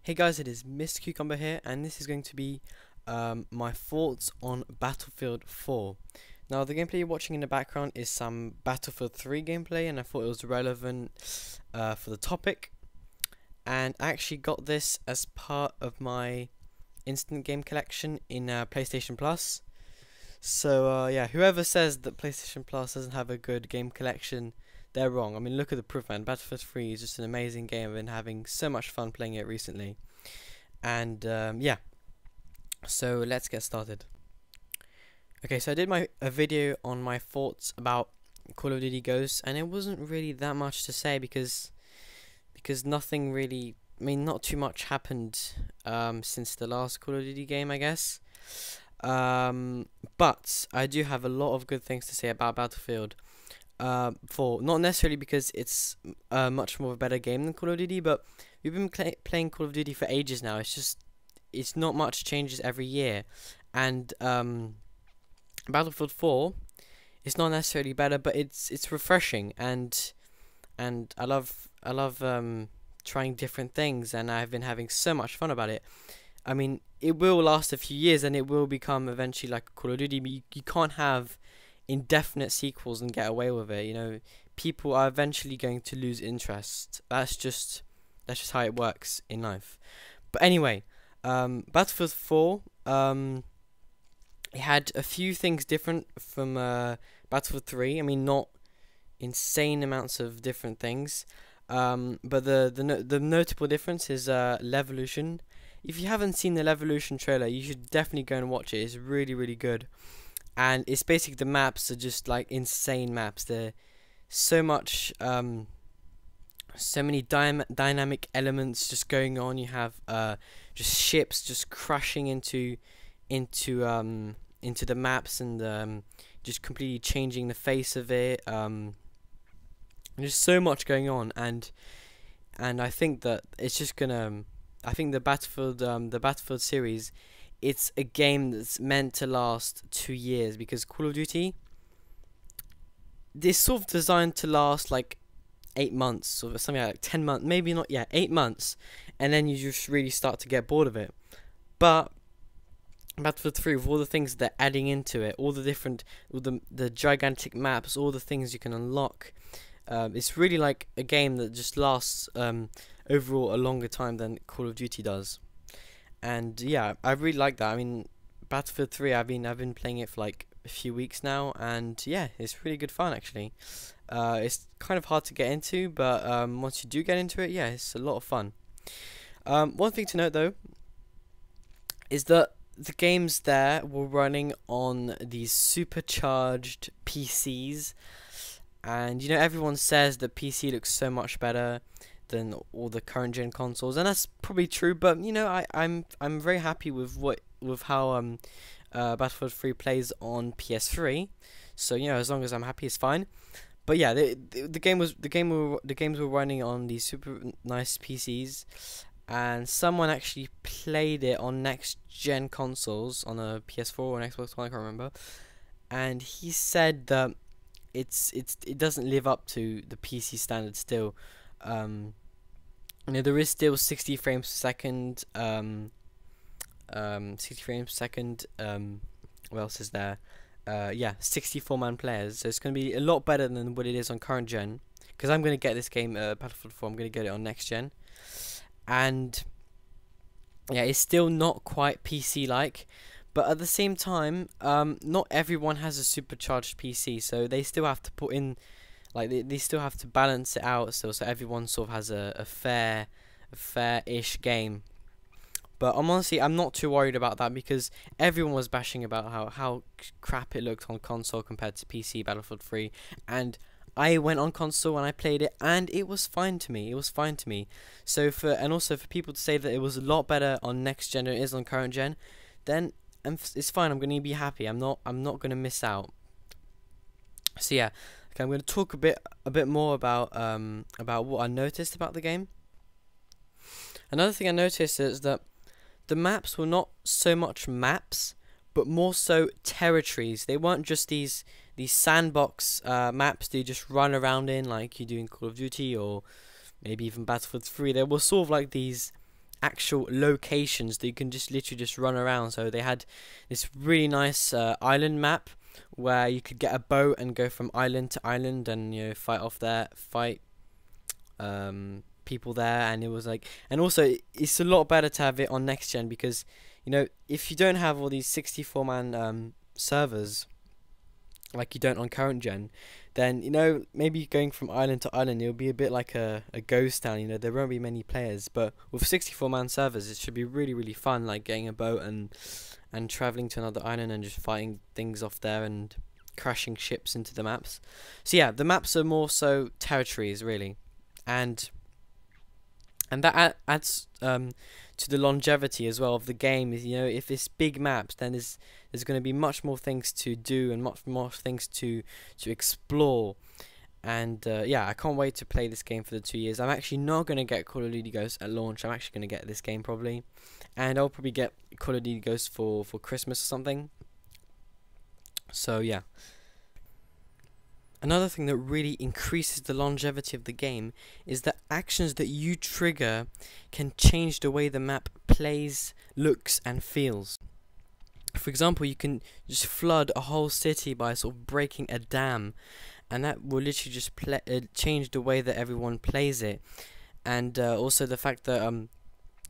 Hey guys, it is Mr. Cucumber here, and this is going to be my thoughts on Battlefield 4. Now, the gameplay you're watching in the background is some Battlefield 3 gameplay, and I thought it was relevant for the topic. And I actually got this as part of my instant game collection in PlayStation Plus. So yeah, whoever says that PlayStation Plus doesn't have a good game collection, they're wrong. I mean, look at the proof, man. Battlefield 3 is just an amazing game. I've been having so much fun playing it recently. And yeah, so let's get started. Okay, so I did a video on my thoughts about Call of Duty Ghosts, and it wasn't really that much to say because nothing really, I mean, not too much happened since the last Call of Duty game, I guess. But I do have a lot of good things to say about Battlefield 4, not necessarily because it's much more of a better game than Call of Duty, but we've been playing Call of Duty for ages now. It's not much changes every year, and Battlefield 4 is not necessarily better, but it's refreshing, and I love trying different things, and I've been having so much fun about it. I mean, it will last a few years, and it will become eventually like Call of Duty, but you can't have indefinite sequels and get away with it. You know, people are eventually going to lose interest. That's just how it works in life. But anyway, Battlefield 4, it had a few things different from Battlefield 3. I mean, not insane amounts of different things, but the notable difference is Levolution. If you haven't seen the Levolution trailer, you should definitely go and watch it. It's really, really good. And it's basically, the maps are just like insane maps. They're so much, so many dynamic elements just going on. You have just ships just crashing into the maps, and just completely changing the face of it. There's so much going on, and I think that it's just gonna. I think the Battlefield series, it's a game that's meant to last 2 years, because Call of Duty, it's sort of designed to last like 8 months, or something like 10 months, maybe not, yeah, 8 months, and then you just really start to get bored of it. But Battlefield 3, with all the things they're adding into it, all the gigantic maps, all the things you can unlock, it's really like a game that just lasts overall a longer time than Call of Duty does. And yeah, I really like that. I mean, Battlefield 3, I've been playing it for like a few weeks now, and yeah, it's really good fun actually. It's kind of hard to get into, but once you do get into it, yeah, it's a lot of fun. One thing to note though is that the games there were running on these supercharged PCs, and you know, everyone says that PC looks so much better than all the current gen consoles, and that's probably true. But you know, I'm very happy with how Battlefield 3 plays on PS3. So you know, as long as I'm happy, it's fine. But yeah, the games were running on these super nice PCs, and someone actually played it on next gen consoles, on a PS4 or an Xbox One, I can't remember, and he said that it doesn't live up to the PC standard still. You know, there is still 60 frames per second. 60 frames per second. What else is there? Yeah, 64-man players. So it's going to be a lot better than what it is on current gen. Because I'm going to get this game, Battlefield 4. I'm going to get it on next gen, and yeah, it's still not quite PC-like. But at the same time, not everyone has a supercharged PC, so they still have to put in, like, they still have to balance it out, so everyone sort of has a fair-ish game. But I'm not too worried about that, because everyone was bashing about how crap it looked on console compared to PC Battlefield 3, and I went on console and I played it, and it was fine to me. It was fine to me. So also for people to say that it was a lot better on next gen than it is on current gen, then it's fine. I'm gonna be happy. I'm not gonna miss out. So yeah, okay, I'm gonna talk a bit more about what I noticed about the game. Another thing I noticed is that the maps were not so much maps, but more so territories. They weren't just these sandbox maps that you just run around in like you do in Call of Duty, or maybe even Battlefield 3. There were sort of like these actual locations that you can just literally just run around. So they had this really nice island map where you could get a boat and go from island to island and, you know, fight people there. And it was like, and also it's a lot better to have it on next gen, because, you know, if you don't have all these 64-man servers like you don't on current gen, then, you know, maybe going from island to island, it'll be a bit like a ghost town. You know, there won't be many players. But with 64-man servers, it should be really, really fun, like getting a boat and traveling to another island and just fighting things off there and crashing ships into the maps. So yeah, the maps are more so territories, really, and that adds to the longevity as well of the game. Is, you know, if it's big maps, then there's going to be much more things to do and much more things to explore. And yeah, I can't wait to play this game for the 2 years. I'm actually not going to get Call of Duty Ghosts at launch. I'm actually going to get this game probably, and I'll probably get Call of Duty Ghosts for Christmas or something. So yeah. Another thing that really increases the longevity of the game is that actions that you trigger can change the way the map plays, looks and feels. For example, you can just flood a whole city by sort of breaking a dam, and that will literally just change the way that everyone plays it. And also the fact that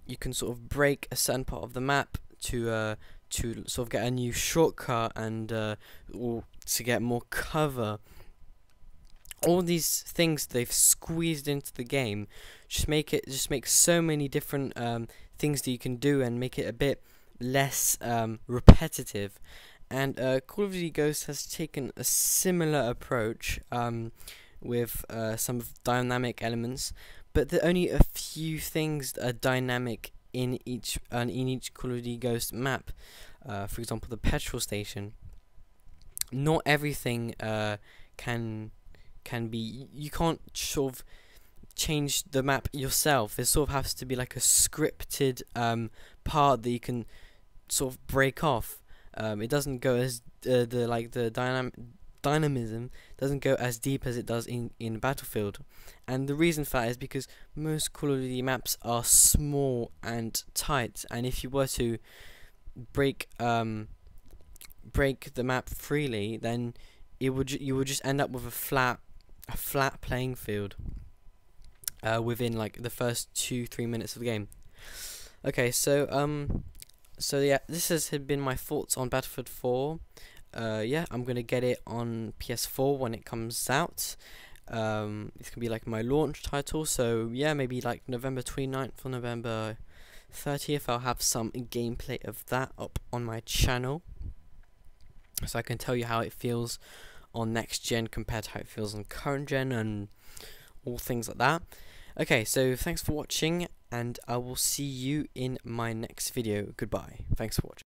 you can sort of break a certain part of the map to sort of get a new shortcut and or to get more cover. All these things they've squeezed into the game just make so many different things that you can do and make it a bit less repetitive. And Call of Duty Ghosts has taken a similar approach with some dynamic elements, but there are only a few things that are dynamic in each Call of Duty Ghost map. For example, the petrol station. Not everything can be, you can't sort of change the map yourself. It sort of has to be like a scripted part that you can sort of break off. It doesn't go as the dynamism doesn't go as deep as it does in Battlefield, and the reason for that is because most Call of Duty maps are small and tight, and if you were to break the map freely, then you would just end up with a flat playing field within like the first 2-3 minutes of the game. Okay, so yeah, this has been my thoughts on Battlefield 4. Yeah, I'm gonna get it on PS4 when it comes out. It's gonna be like my launch title, so yeah, maybe like November 29th or November 30th I'll have some gameplay of that up on my channel, so I can tell you how it feels on next gen compared to how it feels on current gen and all things like that. Okay, so thanks for watching, and I will see you in my next video. Goodbye. Thanks for watching.